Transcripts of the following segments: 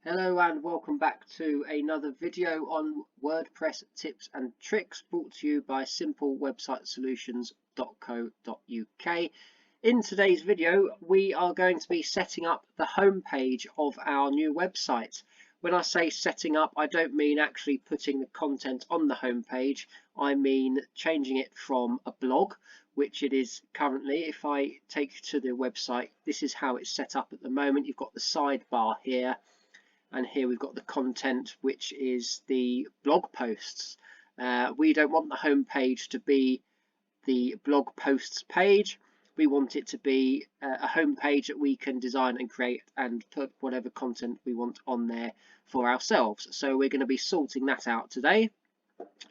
Hello and welcome back to another video on WordPress tips and tricks brought to you by simplewebsitesolutions.co.uk. In today's video we are going to be setting up the home page of our new website. When I say setting up, I don't mean actually putting the content on the home page. I mean changing it from a blog, which it is currently. If I take you to the website, this is how it's set up at the moment. You've got the sidebar here. And here we've got the content, which is the blog posts. We don't want the home page to be the blog posts page. We want it to be a home page that we can design and create and put whatever content we want on there for ourselves. So we're going to be sorting that out today,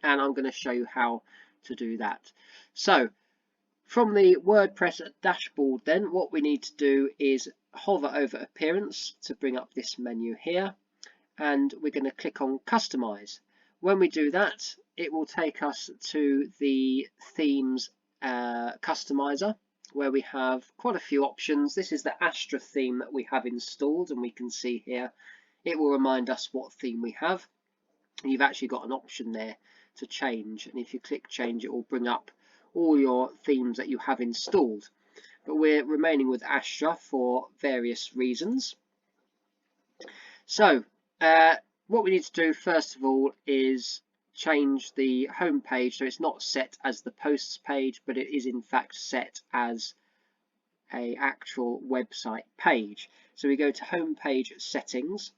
and I'm going to show you how to do that. So from the WordPress dashboard, then what we need to do is hover over appearance to bring up this menu here, and we're going to click on customize. When we do that, it will take us to the themes customizer, where we have quite a few options. This is the Astra theme that we have installed, and we can see here it will remind us what theme we have. And you've actually got an option there to change, and if you click change, it will bring up all your themes that you have installed. But we're remaining with Astra for various reasons. So what we need to do first of all is change the home page so it's not set as the posts page, but it is in fact set as an actual website page. So we go to home page settings.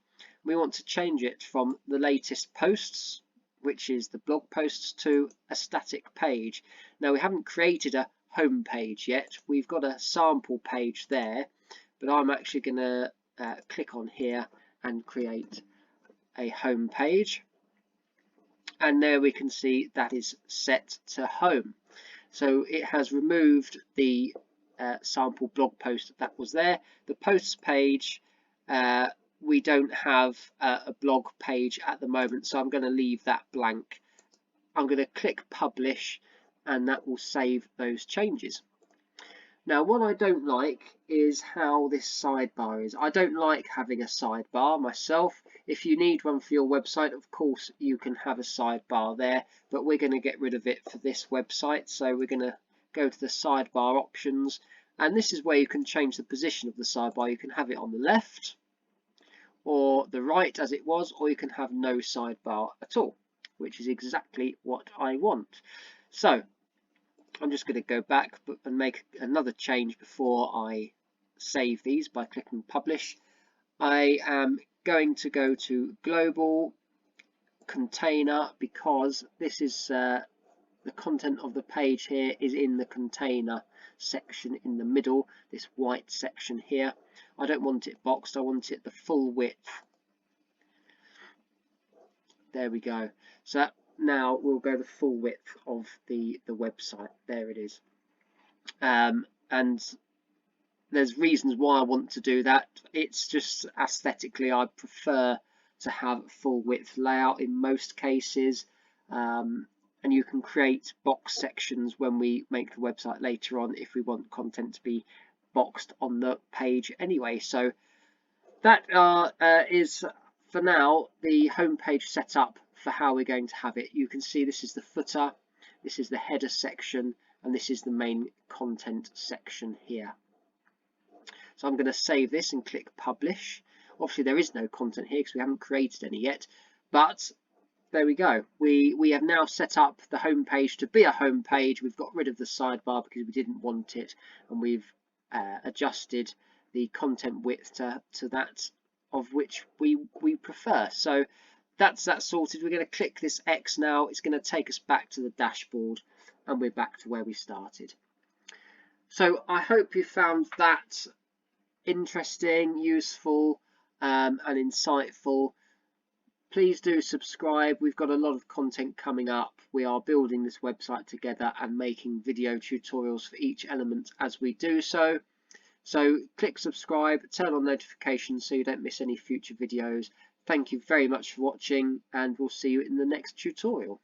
We want to change it from the latest posts, which is the blog posts, to a static page. Now we haven't created a home page yet. We've got a sample page there, but I'm actually going to click on here and create a home page, and there we can see that is set to home. So it has removed the sample blog post that was there. The posts page, we don't have a blog page at the moment, so I'm going to leave that blank. I'm going to click publish, and that will save those changes. Now what I don't like is how this sidebar is. I don't like having a sidebar myself. If you need one for your website, of course you can have a sidebar there, but we're going to get rid of it for this website. So we're going to go to the sidebar options, and this is where you can change the position of the sidebar. You can have it on the left or the right as it was, or you can have no sidebar at all, which is exactly what I want. So I'm just going to go back and make another change before I save these by clicking publish. I am going to go to global container, because this is the content of the page here is in the container section in the middle, this white section here. I don't want it boxed, I want it the full width. There we go. So that now we'll go the full width of the website. There it is. And there's reasons why I want to do that. It's just aesthetically I prefer to have full width layout in most cases, and you can create box sections when we make the website later on if we want content to be boxed on the page anyway. So that is for now the home page setup for how we're going to have it. You can see this is the footer, this is the header section, and this is the main content section here. So I'm going to save this and click publish. Obviously there is no content here because we haven't created any yet, but there we go. We have now set up the home page to be a home page. We've got rid of the sidebar because we didn't want it, and we've adjusted the content width to that of which we prefer. So that's that sorted. We're going to click this X now. It's going to take us back to the dashboard, and we're back to where we started. So I hope you found that interesting, useful, and insightful. Please do subscribe. We've got a lot of content coming up. We are building this website together and making video tutorials for each element as we do so. So click subscribe, turn on notifications so you don't miss any future videos. Thank you very much for watching, and we'll see you in the next tutorial.